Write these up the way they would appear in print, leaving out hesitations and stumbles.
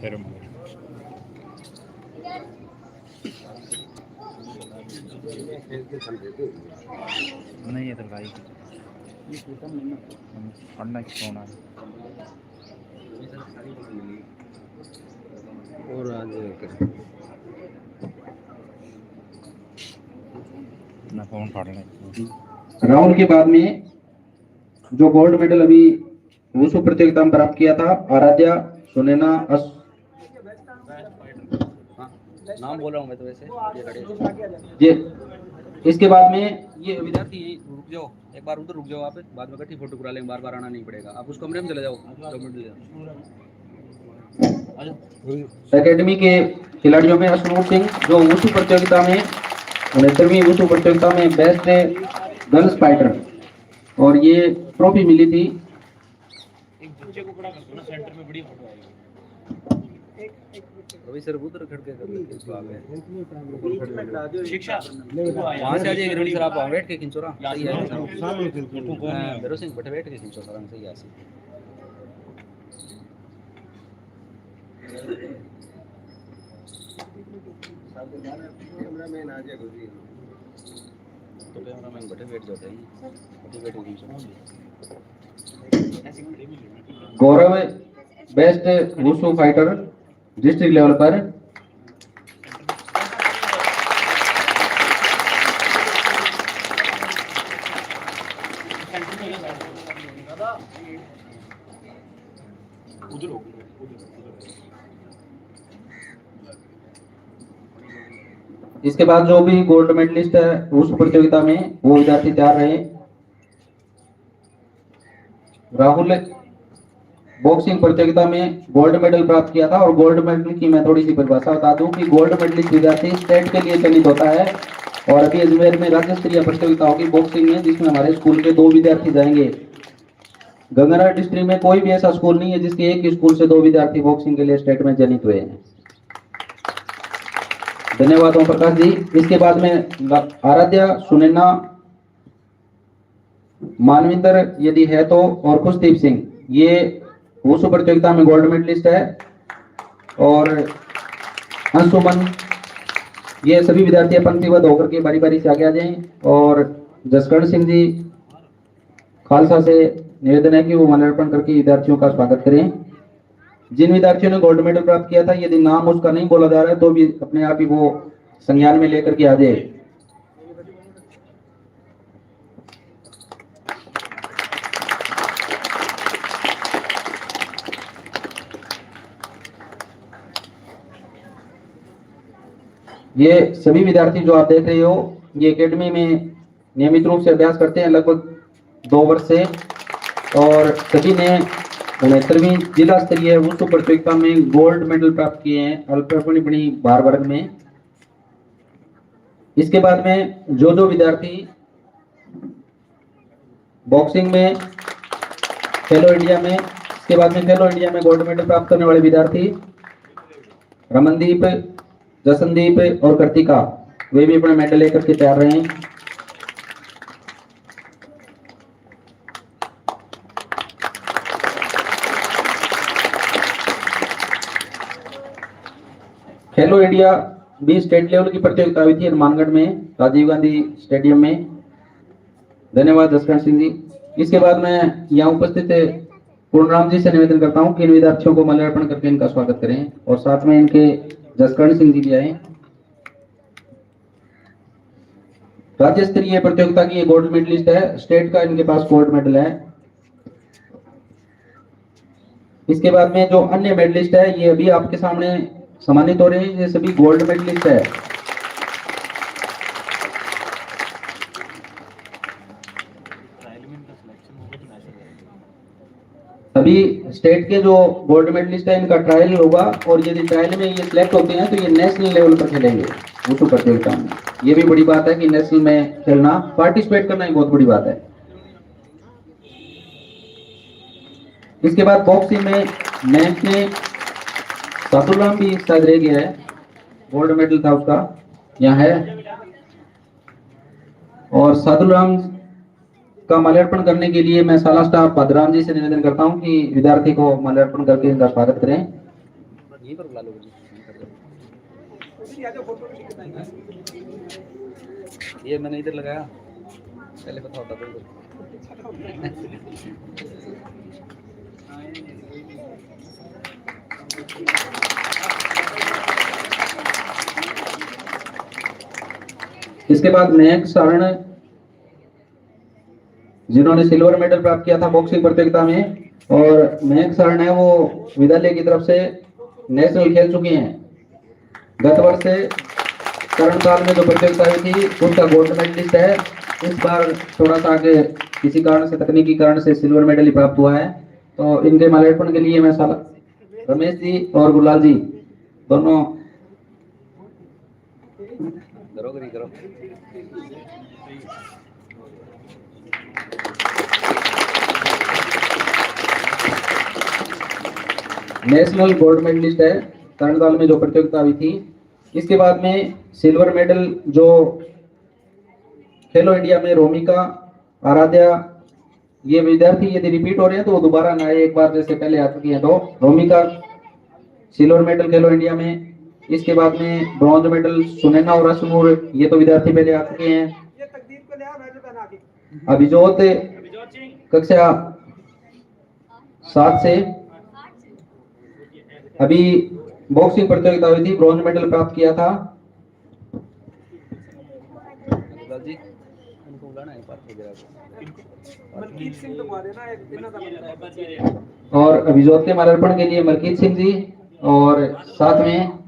फिर नहीं ये तो भाई पढ़ना क्यों ना और आज ना फोन पढ़ने राउंड के बाद में जो गोल्ड मेडल अभी वुशु प्रतियोगिता में प्राप्त किया था आराध्या सुनैना नाम बोल रहा हूँ मैं तो वैसे ये इसके बाद में ये विद्यार्थी रुक जाओ, एक बार उधर रुक जाओ आप, बाद में इकट्ठी फोटो करा लेंगे, बार बार आना नहीं पड़ेगा। आप उस कमरे में चले जाओ, एकेडमी के खिलाड़ियों में अशनूर सिंह जो वुशु प्रतियोगिता में 69वीं वुशु प्रतियोगिता में बेस्ट गर्ल्स फाइटर और ये ट्रॉफी मिली थी। एक बच्चे को खड़ा कर दो ना सेंटर में, बड़ी फोटो आएगी। रवि सर उधर खड़के कर लेते इसको आगे शिक्षा वहां से आ जाइए रवि सर, आप वहां बैठ के खींचो ना, सही है। बेरो सिंह बैठ के खींचो सर, सही है। कैमरामैन आ जाए गुरुजी, तो कैमरामैन बैठ जाते हैं, बैठ के खींचो। Gaurav best wushu fighter district level पर इसके बाद जो भी गोल्ड मेडलिस्ट है उस प्रतियोगिता में वो विद्यार्थी तैयार रहे। राहुल बॉक्सिंग प्रतियोगिता में गोल्ड मेडल प्राप्त किया था और गोल्ड मेडल की मैं थोड़ी सी परिभाषा बता दूं कि गोल्ड मेडलिस्ट विद्यार्थी स्टेट के लिए चयनित होता है और अभी अजमेर में राज्य स्तरीय प्रतियोगिता होगी बॉक्सिंग में, जिसमें हमारे स्कूल के 2 विद्यार्थी जाएंगे। गंगानगर डिस्ट्रिक्ट में कोई भी ऐसा स्कूल नहीं है जिसके एक ही स्कूल से 2 विद्यार्थी बॉक्सिंग के लिए स्टेट में चयनित हुए हैं। धन्यवाद ओम प्रकाश जी। इसके बाद में आराध्या सुनैना मानविंदर यदि है तो और खुशदीप सिंह ये वुशु प्रतियोगिता में गोल्ड मेडलिस्ट है और अंशुमन ये सभी विद्यार्थी पंक्तिबद्ध होकर के बारी बारी से आगे आ जाएं और जसकरण सिंह जी खालसा से निवेदन है कि वो माल्यार्पण करके विद्यार्थियों का स्वागत करें। जिन विद्यार्थियों ने गोल्ड मेडल प्राप्त किया था यदि नाम उसका नहीं बोला जा रहा है तो भी अपने आप ही वो संज्ञान में लेकर के आ जाए। ये सभी विद्यार्थी जो आप देख रहे हो ये एकेडमी में नियमित रूप से अभ्यास करते हैं लगभग 2 वर्ष से और सभी ने 69वीं जिला स्तरीय वुशु प्रतियोगिता में गोल्ड मेडल प्राप्त किए हैं अल्पमणी भार वर्ग में। इसके बाद में जो विद्यार्थी बॉक्सिंग में खेलो इंडिया में, इसके बाद में खेलो इंडिया में गोल्ड मेडल प्राप्त करने वाले विद्यार्थी रमनदीप, जसनदीप और कृतिका वे भी अपना मेडल लेकर के तैयार रहे हैं। खेलो इंडिया भी स्टेट लेवल की प्रतियोगिता हुई थी हनुमानगढ़ में राजीव गांधी स्टेडियम में। धन्यवाद जसकरण सिंह जी। इसके बाद मैं यहाँ उपस्थित पूर्णराम जी से निवेदन करता हूँ कि इन विद्यार्थियों को माल्यार्पण करके इनका स्वागत करें और साथ में इनके जसकरण सिंह जी भी आए। राज्य स्तरीय प्रतियोगिता की ये गोल्ड मेडलिस्ट है, स्टेट का इनके पास गोल्ड मेडल है। इसके बाद में जो अन्य मेडलिस्ट है ये अभी आपके सामने सम्मानित हो रहे हैं, ये सभी गोल्ड मेडलिस्ट है। अभी स्टेट के जो गोल्ड मेडलिस्ट है इनका ट्रायल होगा और यदि ट्रायल में ये सिलेक्ट होते हैं तो ये नेशनल लेवल पर खेलेंगे वुशु प्रतियोगिता में। ये भी बड़ी बात है कि नेशनल में खेलना, पार्टिसिपेट करना ही बहुत बड़ी बात है। इसके बाद बॉक्सिंग में मैच में सादुल्लाम भी शायद रह गया है, गोल्ड मेडल था उसका, यहाँ है। और सादुल्लाम का माल्यार्पण करने के लिए मैं शाला स्टाफ भद्राम जी से निवेदन करता हूं कि विद्यार्थी को माल्यार्पण करके इनका स्वागत करें। यहीं पर बुला लो जी, ये मैंने इधर लगाया, पहले पता होता था इधर। इसके बाद महक सारण जिन्होंने सिल्वर मेडल प्राप्त किया था बॉक्सिंग प्रतियोगिता में, और महक सारण है वो विद्यालय की तरफ से नेशनल खेल चुकी हैं। गत वर्ष से करण साल में जो प्रतियोगिता हुई थी उसका गोल्ड मेडलिस्ट है। इस बार थोड़ा सा आगे किसी कारण से, तकनीकी कारण से सिल्वर मेडल ही प्राप्त हुआ है। तो इनके माल्यार्पण के लिए मैं रमेश जी और गुलाल जी दोनों करो। नेशनल गोल्ड मेडलिस्ट है तरणताल में जो प्रतियोगिता हुई थी। इसके बाद में सिल्वर मेडल जो खेलो इंडिया में रोमिका, आराध्या, ये विद्यार्थी यदि रिपीट हो रहे हैं तो वो दोबारा ना आए, एक बार जैसे पहले आ चुकी हैं। तो रोमिका सिल्वर मेडल खेलो इंडिया में। इसके बाद में ब्रॉन्ज मेडल सुनैना और रसनूर, ये तो विद्यार्थी पहले आ चुके हैं। अभिजोत कक्षा 7 से अभी बॉक्सिंग प्रतियोगिता हुई थी, ब्रॉन्ज मेडल प्राप्त किया था। जी उनको बुलाना है, पार्थ वगैरह को। और अभिजोत के माल्यार्पण के लिए मलकीत सिंह जी, और साथ में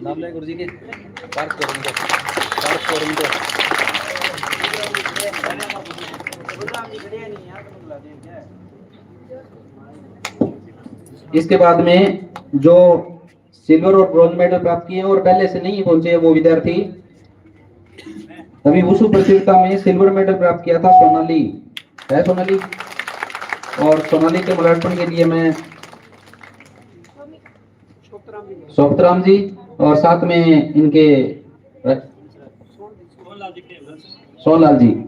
नाम ले गुरुजी के, पार्थ करो। इसके बाद में जो सिल्वर और ब्रॉन्ज मेडल प्राप्त किए और पहले से नहीं पहुंचे वो विद्यार्थी, अभी वुशु प्रतियोगिता में सिल्वर मेडल प्राप्त किया था सोनाली है, सोनाली। और सोनाली के माल्यार्पण के लिए मैं सोपतराम जी और साथ में इनके सोनलाल जी,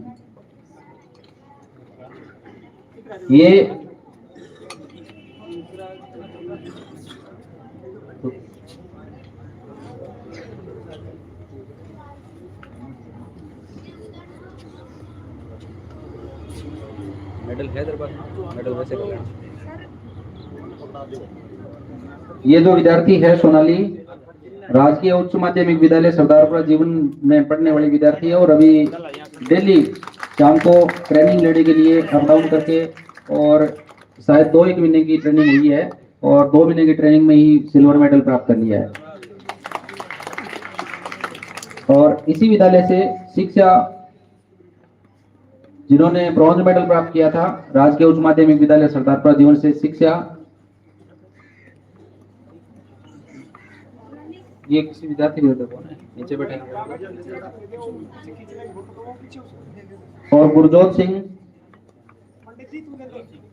ये मेडल है दरबार, मेडल वैसे कर लेना। ये जो विद्यार्थी है सोनाली, राजकीय उच्च माध्यमिक विद्यालय सरदारपुरा जीवन में पढ़ने वाली विद्यार्थी है, और अभी डेली शाम को ट्रेनिंग लेने के लिए अप डाउन करके, और शायद 2-1 महीने की ट्रेनिंग हुई है, और 2 महीने की ट्रेनिंग में ही सिल्वर मेडल प्राप्त कर लिया है। और इसी विद्यालय से शिक्षा जिन्होंने ब्रॉन्ज मेडल प्राप्त किया था, राजकीय उच्च माध्यमिक विद्यालय सरदारपुरा जीवन से शिक्षा, ये किसी विद्यार्थी नीचे बैठे, और गुरजोत सिंह,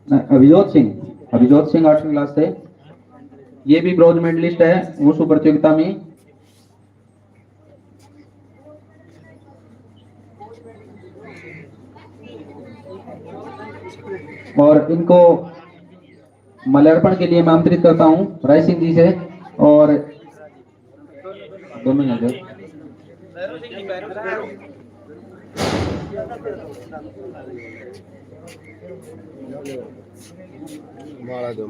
अभिजोत सिंह 8वीं क्लास से, ये भी ब्रॉन्ज मेडलिस्ट है वुशु प्रतियोगिता में। और इनको माल्यार्पण के लिए मैं आमंत्रित करता हूं राय सिंह जी से, और दोनों नजर माला दो।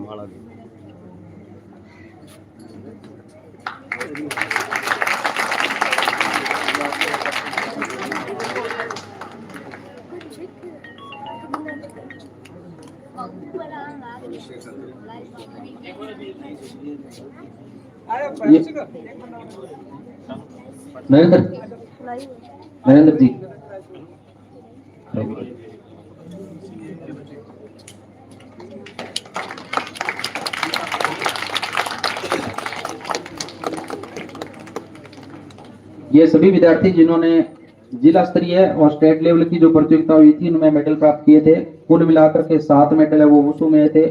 नरेंद्र जी, ये सभी विद्यार्थी जिन्होंने जिला स्तरीय और स्टेट लेवल की जो प्रतियोगिता हुई थी उनमें मेडल प्राप्त किए थे। कुल मिलाकर के 7 मेडल है वो वुशु में आए थे,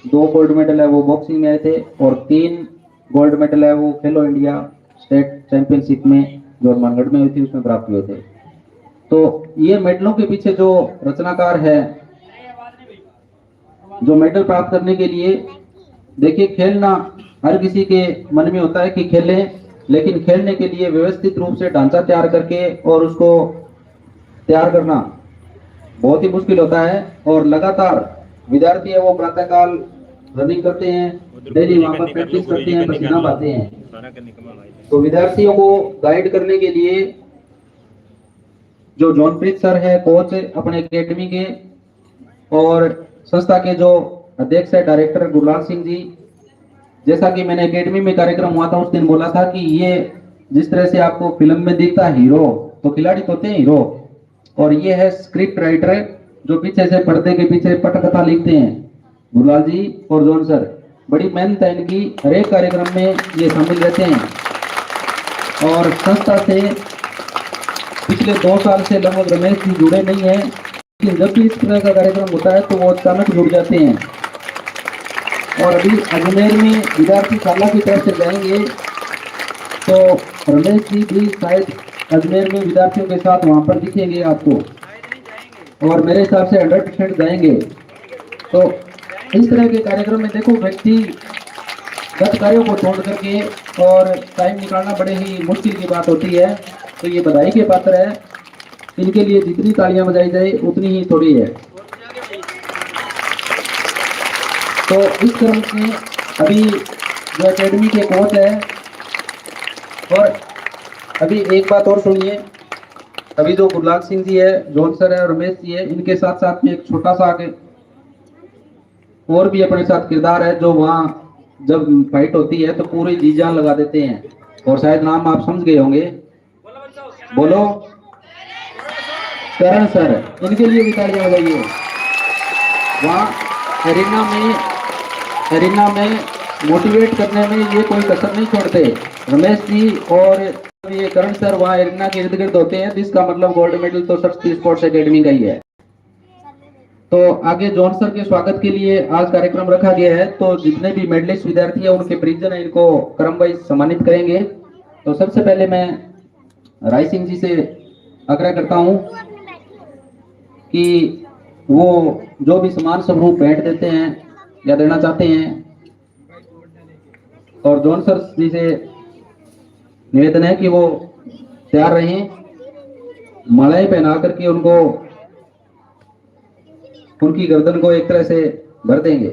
2 गोल्ड मेडल है वो बॉक्सिंग में आए थे, और 3 गोल्ड मेडल है वो खेलो इंडिया स्टेट चैंपियनशिप में जो मानगढ़ में हुई थी उसमें प्राप्त हुए थे। तो ये मेडलों के पीछे जो रचनाकार है, जो मेडल प्राप्त करने के लिए, देखिए खेलना हर किसी के मन में होता है कि खेलें, लेकिन खेलने के लिए व्यवस्थित रूप से ढांचा तैयार करके और उसको तैयार करना बहुत ही मुश्किल होता है। और लगातार विद्यार्थी है वो प्रातःकाल रनिंग करते हैं, डेली वहां पर प्रैक्टिस करते हैं, पसीना बहाते हैं। तो विद्यार्थियों को गाइड करने के लिए जो जॉनप्रीत सर है कोच अपने एकेडमी के, और संस्था के जो अध्यक्ष है डायरेक्टर गुरलाल सिंह जी, जैसा कि मैंने एकेडमी में कार्यक्रम हुआ था उस दिन बोला था कि ये जिस तरह से आपको फिल्म में दिखता है हीरो, तो खिलाड़ी तो होते हैं हीरो, और ये है स्क्रिप्ट राइटर जो पीछे से पर्दे के पीछे पटकथा लिखते हैं, गुरलाल जी और जॉन सर। बड़ी मेहनत है इनकी, हर एक कार्यक्रम में ये शामिल रहते हैं। और संस्था से पिछले 2 साल से लगभग रमेश जी जुड़े नहीं है, लेकिन जब भी इस तरह का कार्यक्रम होता है तो वो अचानक जुड़ जाते हैं। और अभी अजमेर में विद्यार्थी शाला की तरफ से जाएंगे, तो रमेश जी भी शायद अजमेर में विद्यार्थियों के साथ वहां पर दिखेंगे आपको, और मेरे हिसाब से 100% जाएंगे। तो इस तरह के कार्यक्रम में देखो व्यक्तिगत कार्यों को छोड़ करके और टाइम निकालना बड़े ही मुश्किल की बात होती है, तो ये बधाई के पात्र है। इनके लिए जितनी तालियां बजाई जाए उतनी ही थोड़ी है। तो इस क्रम में अभी जो एकेडमी के कोच है, और अभी एक बात और सुनिए, अभी जो गुरलाल सिंह जी है, जॉन सर है और रमेश जी है, इनके साथ साथ में एक छोटा सा और भी अपने साथ किरदार है, जो वहाँ जब फाइट होती है तो पूरी जी जान लगा देते हैं, और शायद नाम आप समझ गए होंगे। बोलो, करण सर, इनके लिए भी तालियां बजाइए। वहाँ एरिना में मोटिवेट करने में ये कोई कसर नहीं छोड़ते। रमेश जी और ये करण सर वहाँ एरिना के इर्द गिर्द होते हैं, जिसका मतलब गोल्ड मेडल तो सरस्वती स्पोर्ट्स एकेडमी का ही है। तो आगे जॉन सर के स्वागत के लिए आज कार्यक्रम रखा गया है, तो जितने भी मेडलिस्ट विद्यार्थी हैं उनके परिजन हैं, इनको क्रम वाइज सम्मानित करेंगे। तो सबसे पहले मैं राय सिंह जी से आग्रह करता हूं कि वो जो भी सम्मान स्वरूप भेंट देते हैं या देना चाहते हैं, और जॉन सर जी से निवेदन है कि वो तैयार रहें, मालाएं पहना करके उनको उनकी गर्दन को एक तरह से भर देंगे।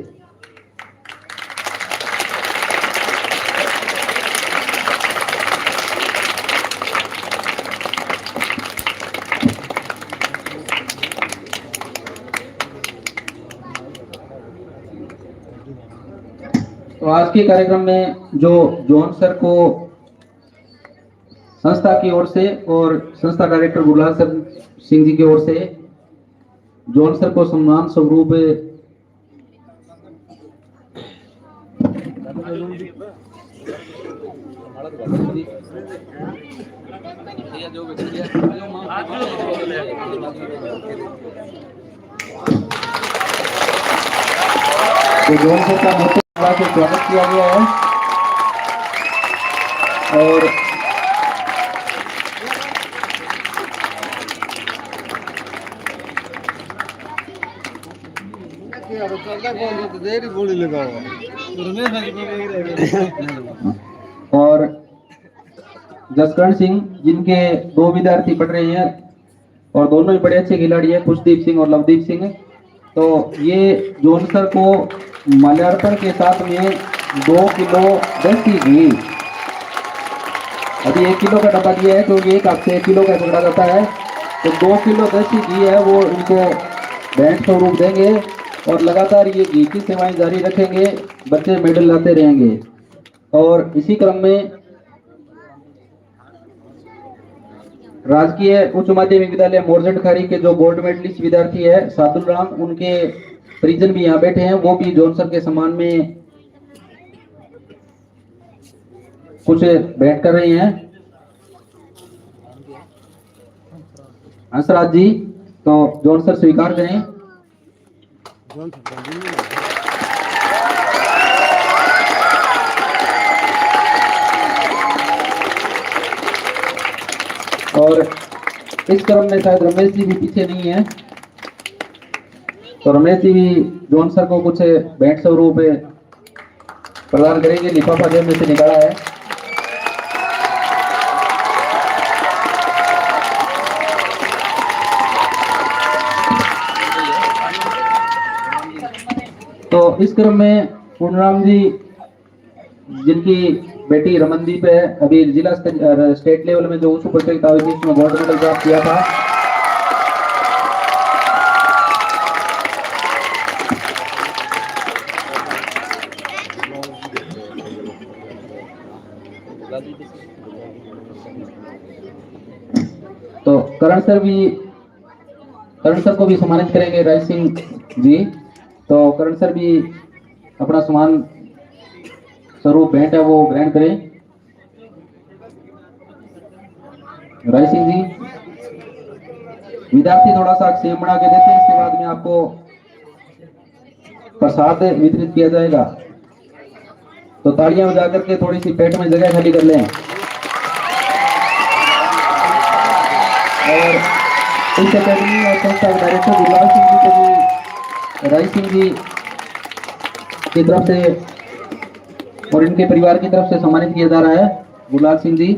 तो आज के कार्यक्रम में जो जॉन सर को संस्था की ओर से और संस्था डायरेक्टर गुरलाल सिंह जी की ओर से जॉन सर को सम्मान स्वरूप तो जॉन सर का बहुत से स्वागत किया गया है। और और जसकरण सिंह, जिनके 2 विद्यार्थी पढ़ रहे हैं और दोनों ही बड़े अच्छे खिलाड़ी हैं, खुशदीप सिंह और लवदीप सिंह। तो ये जॉन सर को माल्यार्पण के साथ में 2 किलो देसी घी, अभी 1 किलो का डब्बा दिया है क्योंकि एक हफ्ते 1 किलो का पकड़ा जाता है, तो 2 किलो देसी घी है वो इनको भेंट स्वरूप देंगे, और लगातार ये घी की सेवाएं जारी रखेंगे, बच्चे मेडल लाते रहेंगे। और इसी क्रम में राजकीय उच्च माध्यमिक विद्यालय मोरजट खारी के जो गोल्ड मेडलिस्ट विद्यार्थी है सादुल राम, उनके परिजन भी यहाँ बैठे हैं, वो भी जॉन सर के सम्मान में कुछ भेंट कर रहे हैं। हंसराज जी, तो जॉन सर स्वीकार करें। और इस क्रम में शायद रमेश जी भी पीछे नहीं है, तो रमेश जी भी जॉन सर को कुछ भेंट स्वरूप प्रदान करेंगे। लिफाफा जेब में से निकाला है। तो इस क्रम में पूर्णराम जी, जिनकी बेटी रमनदीप है, अभी जिला स्टेट लेवल में जो उच्च प्रतियोगिता हुई थी उसमें गोल्ड मेडल प्राप्त किया था। तो करण सर को भी सम्मानित करेंगे राज सिंह जी। तो करण सर भी अपना सम्मान स्वरूप भेंट है वो ग्रहण करें। राय सिंह जी, विद्यार्थी थोड़ा सा सेम बना के देते हैं, इसके बाद में आपको प्रसाद वितरित किया जाएगा। तो तालियां बजा करके थोड़ी सी पेट में जगह खाली कर लें। और इस अकेडमी और संस्था के डायरेक्टर गुरलाल सिंह जी को भी राय सिंह जी की तरफ से और इनके परिवार की तरफ से सम्मानित किया जा रहा है। गुरलाल सिंह जी, जी,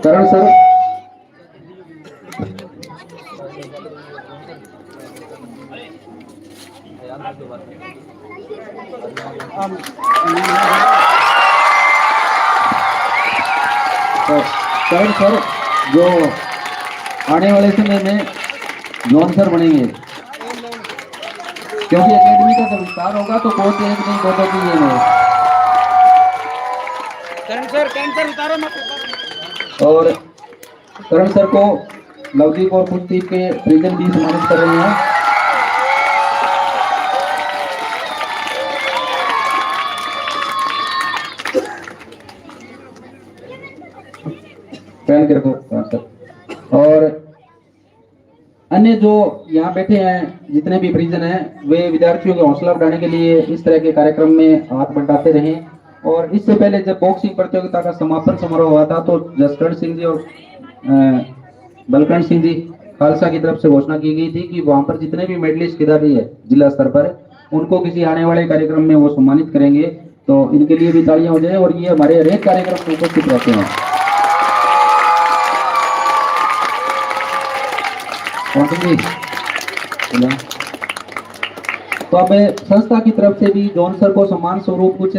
करण सर, तो करण सर जो आने वाले समय में जॉन सर बनेंगे, क्योंकि एकेडमी का जब विस्तार होगा तो कोच एक नहीं दो की ये नहीं। करण सर मत। और करण सर को लवदीप और कुलदीप के प्रिजन भी सम्मानित कर रहे हैं। पहन के रखो सर। और अन्य जो यहाँ बैठे हैं जितने भी परिजन हैं, वे विद्यार्थियों के हौसला बढ़ाने के लिए इस तरह के कार्यक्रम में हाथ बंटाते रहें। और इससे पहले जब बॉक्सिंग प्रतियोगिता का समापन समारोह हुआ था तो जसकरण सिंह जी और बलकरण सिंह जी खालसा की तरफ से घोषणा की गई थी कि वहां पर जितने भी मेडलिस्ट खिलाड़ी है जिला स्तर पर, उनको किसी आने वाले कार्यक्रम में वो सम्मानित करेंगे। तो इनके लिए भी तालियां हो जाए। और ये हमारे हरेक कार्यक्रम में उपस्थित रहते हैं। तो अब संस्था की तरफ से भी जॉन सर को सम्मान स्वरूप कुछ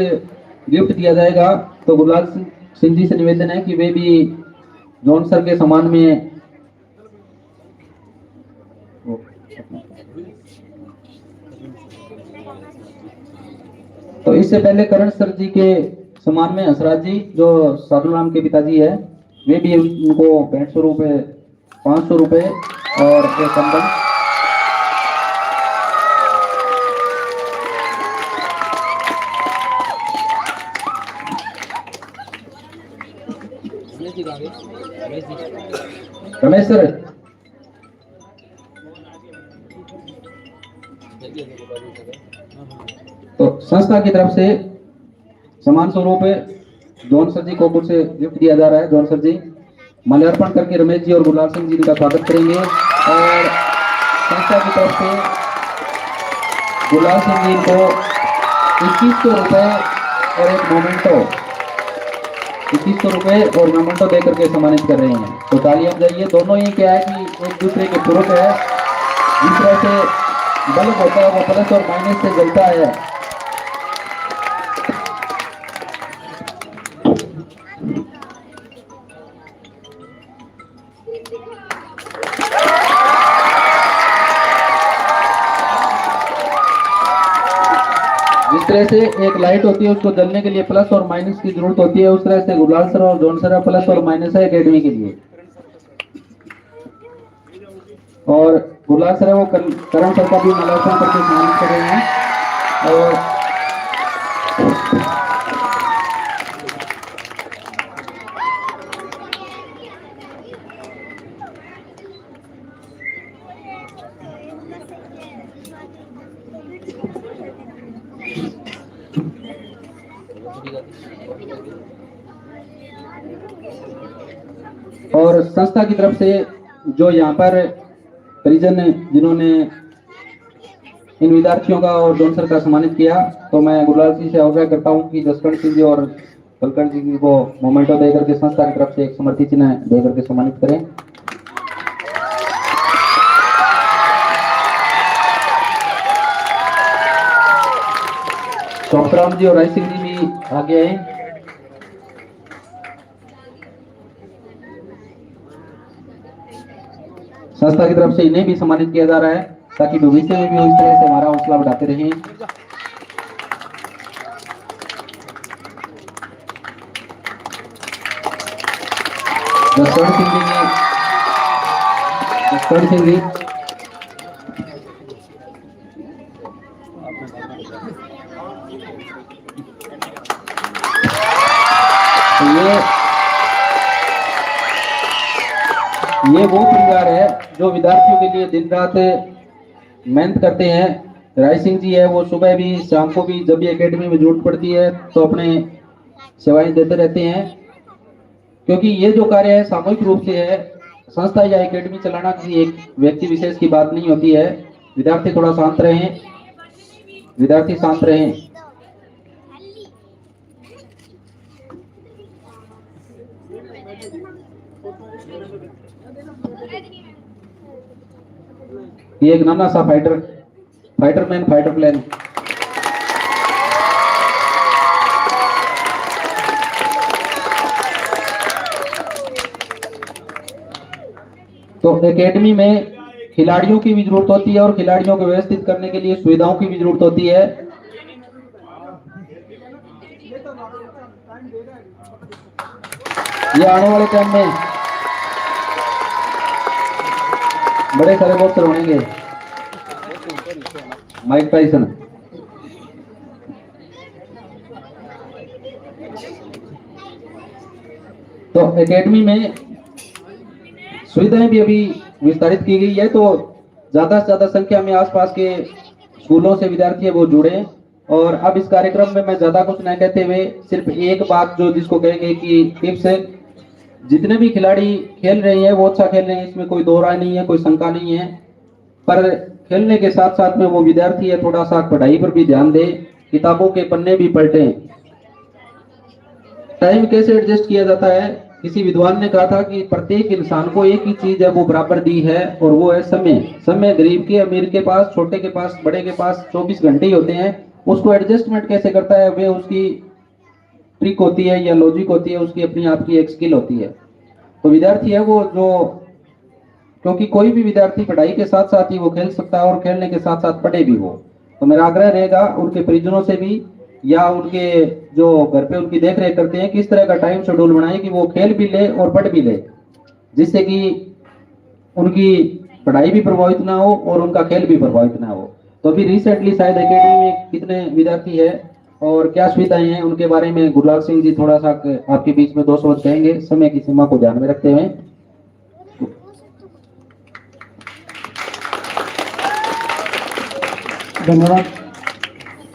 गिफ्ट दिया जाएगा। तो गुरलाल सिंह जी से निवेदन है कि वे भी जॉन सर के सम्मान में तो इससे पहले करण सर जी के सम्मान में हंसराज जी जो साधु राम के पिताजी है, वे भी उनको भेंट स्वरूप 500 रुपए और एक कंबल। रमेश सर, तो संस्था की तरफ से सम्मान स्वरूप जॉन सर जी को कुछ गिफ्ट दिया जा रहा है। जॉन सर जी माल्यार्पण करके रमेश जी और गुरलाल सिंह जी का स्वागत करेंगे। और संस्था की तरफ से गुरलाल सिंह जी को 2100 रुपए और एक मोमेंटो 2100 रुपए और मोमेंटो दे करके सम्मानित कर रहे हैं। तो तालियां बजाइए। दोनों ही क्या है कि एक दूसरे के पूरक है। जिस तरह से बल्ब होता है वो प्लस और माइनस से जलता है। जिस तरह से एक लाइट होती है उसको जलने के लिए प्लस और माइनस की जरूरत होती है, उस तरह से गुरलाल सर और जॉन सर प्लस और माइनस है एकेडमी के लिए। और गुरलाल सर वो करण सर का भी माल्यार्पण करके सम्मानित कर रहे हैं। और और संस्था की तरफ से जो यहाँ पर परिजन जिन्होंने इन विद्यार्थियों का और डोनसर का सम्मानित किया, तो मैं गुरुलाल जी से आग्रह करता हूँ कि जसकरण सिंह जी और बलकरण जी को मोमेंटो देकर के संस्था की तरफ से एक समृति चिन्ह देकर के सम्मानित करें। चौकराम जी और राय सिंह जी भी आगे आए। संस्था की तरफ से इन्हें भी सम्मानित किया जा रहा है ताकि भविष्य में भी इस तरह से हमारा हौसला बढ़ाते रहें। जसकरण सिंह जी ये वो परिवार है जो विद्यार्थियों के लिए दिन रात मेहनत करते हैं। राय सिंह जी है, वो सुबह भी शाम को भी जब भी एकेडमी में जरूरत पड़ती है तो अपने सेवाएं देते रहते हैं, क्योंकि ये जो कार्य है सामूहिक रूप से है। संस्था या एकेडमी चलाना किसी एक व्यक्ति विशेष की बात नहीं होती है। विद्यार्थी थोड़ा शांत रहें, विद्यार्थी शांत रहें। ये एक नन्हा सा फाइटर मैन फाइटर प्लेन। तो एकेडमी में खिलाड़ियों की भी जरूरत होती है और खिलाड़ियों को व्यवस्थित करने के लिए सुविधाओं की भी जरूरत होती है। ये आने वाले टाइम में बड़े सारे बॉक्सर होंगे। माइक टाइसन, तो एकेडमी में सुविधाएं भी अभी विस्तारित की गई है, तो ज्यादा से ज्यादा संख्या में आसपास के स्कूलों से विद्यार्थी है वो जुड़े। और अब इस कार्यक्रम में मैं ज्यादा कुछ नहीं कहते हुए सिर्फ एक बात जो जिसको कहेंगे कि टिप्स, जितने भी खिलाड़ी खेल रहे हैं वो अच्छा खेल रहे हैं, इसमें कोई दो राय नहीं है, कोई शंका नहीं है। पर खेलने के साथ साथ में वो विद्यार्थी है थोड़ा सा पढ़ाई पर भी ध्यान दे, किताबों के पन्ने भी पलटें। टाइम कैसे एडजस्ट किया जाता है, किसी विद्वान ने कहा था कि प्रत्येक इंसान को एक ही चीज है वो बराबर दी है, और वो है समय। समय गरीब के, अमीर के पास, छोटे के पास, बड़े के पास 24 घंटे ही होते हैं। उसको एडजस्टमेंट कैसे करता है वे उसकी ट्रिक होती है या लॉजिक होती है, उसकी अपनी आपकी एक स्किल होती है। तो विद्यार्थी है वो जो, क्योंकि कोई भी विद्यार्थी पढ़ाई के साथ साथ ही वो खेल सकता है और खेलने के साथ साथ पढ़े भी वो। तो मेरा आग्रह रहेगा उनके परिजनों से भी या उनके जो घर पे उनकी देख रेख करते हैं, किस तरह का टाइम शेड्यूल बनाए कि वो खेल भी ले और पढ़ भी ले, जिससे कि उनकी पढ़ाई भी प्रभावित ना हो और उनका खेल भी प्रभावित ना हो। तो अभी रिसेंटली शायद एकेडमी में कितने विद्यार्थी है और क्या सुविधाएं हैं उनके बारे में गुरलाल सिंह जी थोड़ा सा आपके बीच में 2 शब्द कहेंगे, समय की सीमा को ध्यान में रखते हुए। धन्यवाद।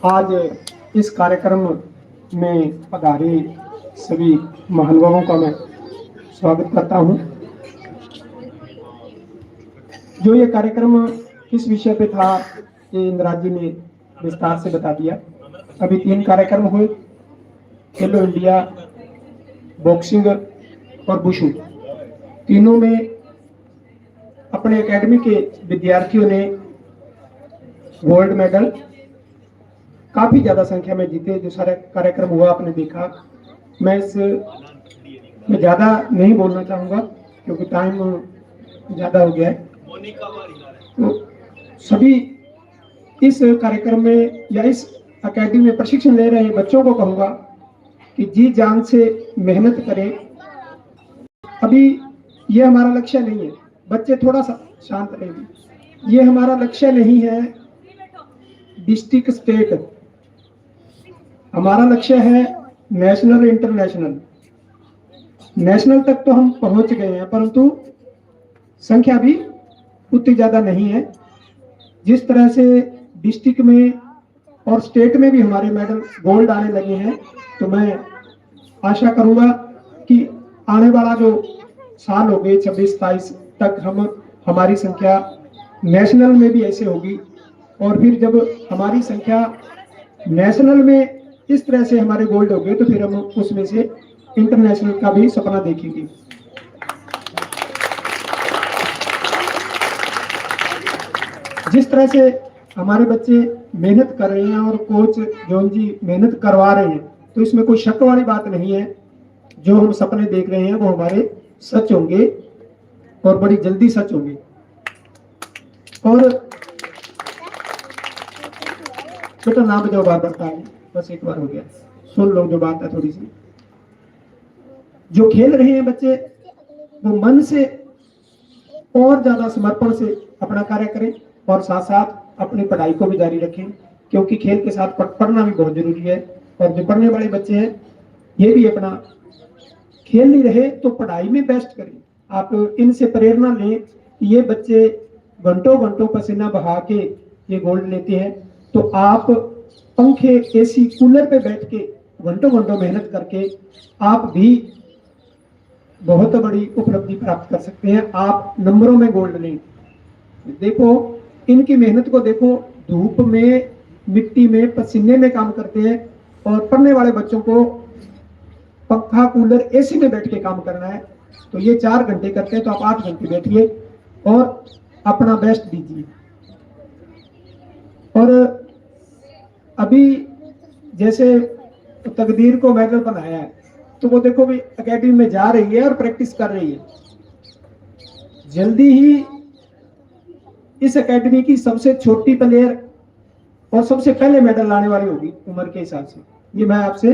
आज इस कार्यक्रम में पधारे सभी महानुभावों का मैं स्वागत करता हूं। जो ये कार्यक्रम किस विषय पे था ये इंद्राज जी ने विस्तार से बता दिया। अभी 3 कार्यक्रम हुए, खेलो इंडिया, बॉक्सिंग और बुशू। तीनों में अपने एकेडमी के विद्यार्थियों ने गोल्ड मेडल काफी ज्यादा संख्या में जीते। जो सारा कार्यक्रम हुआ आपने देखा। मैं इस में ज्यादा नहीं बोलना चाहूंगा क्योंकि टाइम ज्यादा हो गया है। तो सभी इस कार्यक्रम में या इस एकेडमी में प्रशिक्षण ले रहे बच्चों को कहूंगा कि जी जान से मेहनत करें। अभी ये हमारा लक्ष्य नहीं है, बच्चे थोड़ा सा शांत रहेंगे। ये हमारा लक्ष्य नहीं है डिस्ट्रिक्ट स्टेट, हमारा लक्ष्य है नेशनल इंटरनेशनल। नेशनल तक तो हम पहुंच गए हैं, परंतु संख्या भी उतनी ज्यादा नहीं है। जिस तरह से डिस्ट्रिक्ट में और स्टेट में भी हमारे मेडल गोल्ड आने लगे हैं। तो मैं आशा करूंगा कि आने वाला जो साल हो गए 26-27 तक हमारी संख्या नेशनल में भी ऐसे होगी, और फिर जब हमारी संख्या नेशनल में इस तरह से हमारे गोल्ड हो गए तो फिर हम उसमें से इंटरनेशनल का भी सपना देखेंगे। जिस तरह से हमारे बच्चे मेहनत कर रहे हैं और कोच जॉन जी मेहनत करवा रहे हैं, तो इसमें कोई शक वाली बात नहीं है। जो हम सपने देख रहे हैं वो हमारे सच होंगे और बड़ी जल्दी सच होंगे। और बेटा ना बजाओ, बार बार ताली, बस एक बार हो गया, सुन लो जो बात है थोड़ी सी। जो खेल रहे हैं बच्चे वो मन से और ज्यादा समर्पण से अपना कार्य करें और साथ साथ अपनी पढ़ाई को भी जारी रखें, क्योंकि खेल के साथ पढ़ना भी बहुत जरूरी है। और जो पढ़ने वाले बच्चे हैं ये भी अपना खेल नहीं रहे तो पढ़ाई में बेस्ट करें। आप इनसे प्रेरणा लें कि ये बच्चे घंटों घंटों पसीना बहा के ये गोल्ड लेते हैं, तो आप पंखे, एसी, कूलर पे बैठ के घंटों घंटों मेहनत करके आप भी बहुत बड़ी उपलब्धि प्राप्त कर सकते हैं। आप नंबरों में गोल्ड लें। देखो इनकी मेहनत को देखो, धूप में, मिट्टी में, पसीने में काम करते हैं, और पढ़ने वाले बच्चों को पंखा, कूलर, एसी में बैठ के काम करना है। तो ये 4 घंटे करते हैं, तो आप 8 घंटे बैठिए और अपना बेस्ट दीजिए। और अभी जैसे तकदीर को मेडल बनाया है, तो वो देखो भी एकेडमी में जा रही है और प्रैक्टिस कर रही है। जल्दी ही इस एकेडमी की सबसे छोटी प्लेयर और सबसे पहले मेडल लाने वाली होगी उम्र के हिसाब से, ये मैं आपसे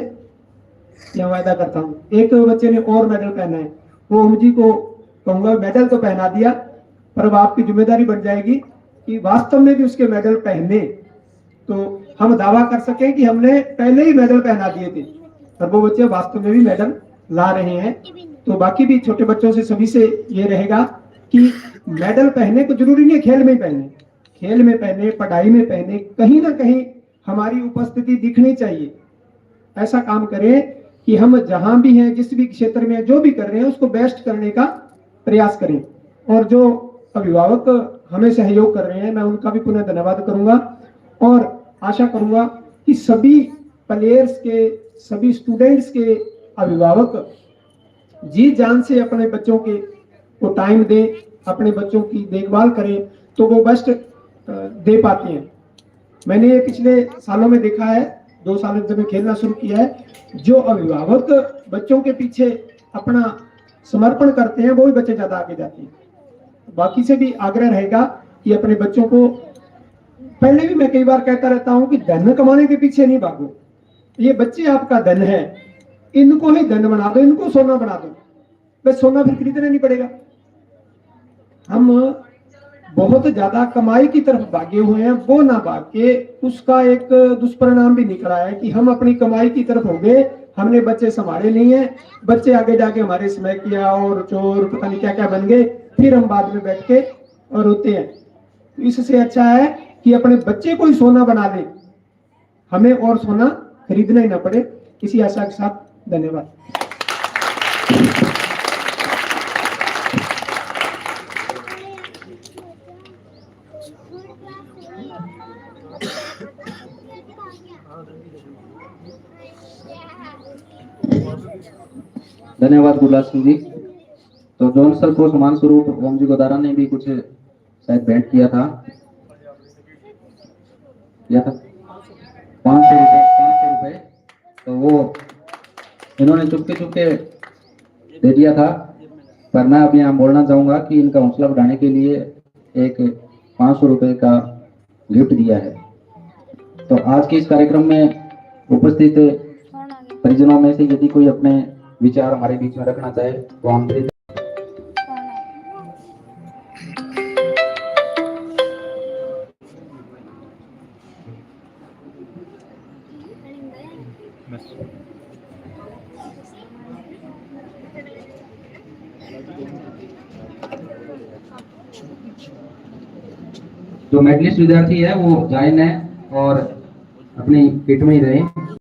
यहाँ वायदा करता हूँ। एक बच्चे ने और मेडल पहना है, वो हम जी को कहूंगा मेडल तो पहना दिया, पर अब आपकी जिम्मेदारी बन जाएगी कि वास्तव में भी उसके मेडल पहने, तो हम दावा कर सकें कि हमने पहले ही मेडल पहना दिए थे, और वो बच्चे वास्तव में भी मेडल ला रहे हैं। तो बाकी भी छोटे बच्चों से सभी से ये रहेगा कि मेडल पहने को जरूरी नहीं है खेल में ही पहने, खेल में पहने, पढ़ाई में पहने, कहीं ना कहीं हमारी उपस्थिति दिखनी चाहिए। ऐसा काम करें कि हम जहां भी हैं, जिस भी क्षेत्र में जो भी कर रहे हैं, उसको बेस्ट करने का प्रयास करें। और जो अभिभावक हमें सहयोग कर रहे हैं, मैं उनका भी पुनः धन्यवाद करूंगा और आशा करूंगा कि सभी प्लेयर्स के, सभी स्टूडेंट्स के अभिभावक जी जान से अपने बच्चों के को टाइम दें, अपने बच्चों की देखभाल करें, तो वो बेस्ट दे पाते हैं। मैंने ये पिछले सालों में देखा है, 2 साल जब मैं खेलना शुरू किया है, जो अभिभावक बच्चों के पीछे अपना समर्पण करते हैं वो ही बच्चे ज्यादा आगे जाते हैं। बाकी से भी आग्रह रहेगा कि अपने बच्चों को, पहले भी मैं कई बार कहता रहता हूं कि धन कमाने के पीछे नहीं भागो, ये बच्चे आपका धन है, इनको ही धन बना दो, इनको सोना बना दो, बस सोना फिर खरीदना नहीं पड़ेगा। हम बहुत ज्यादा कमाई की तरफ भागे हुए हैं, वो ना भाग के उसका एक दुष्परिणाम भी निकला है कि हम अपनी कमाई की तरफ हो गए, हमने बच्चे संभाले नहीं है, बच्चे आगे जाके हमारे समय किया और चोर पता नहीं क्या क्या बन गए, फिर हम बाद में बैठ के और रोते हैं। इससे अच्छा है कि अपने बच्चे को ही सोना बना ले, हमें और सोना खरीदना ही ना पड़े। इसी आशा के साथ धन्यवाद। धन्यवाद गुरलाल सिंह जी। तो जॉन सर को सम्मान स्वरूप ओम जी गोदारा ने भी कुछ शायद भेंट किया था 500 रुपए, तो वो इन्होंने चुपके चुपके दे दिया था। पर मैं अब यहाँ बोलना चाहूंगा कि इनका हौसला बढ़ाने के लिए एक 500 रुपए का गिफ्ट दिया है। तो आज के इस कार्यक्रम में उपस्थित परिजनों में से यदि कोई अपने विचार हमारे बीच में रखना चाहे तो हम जो मेडलिस्ट विद्यार्थी है वो ज्वाइन है और अपनी किट में ही रहे।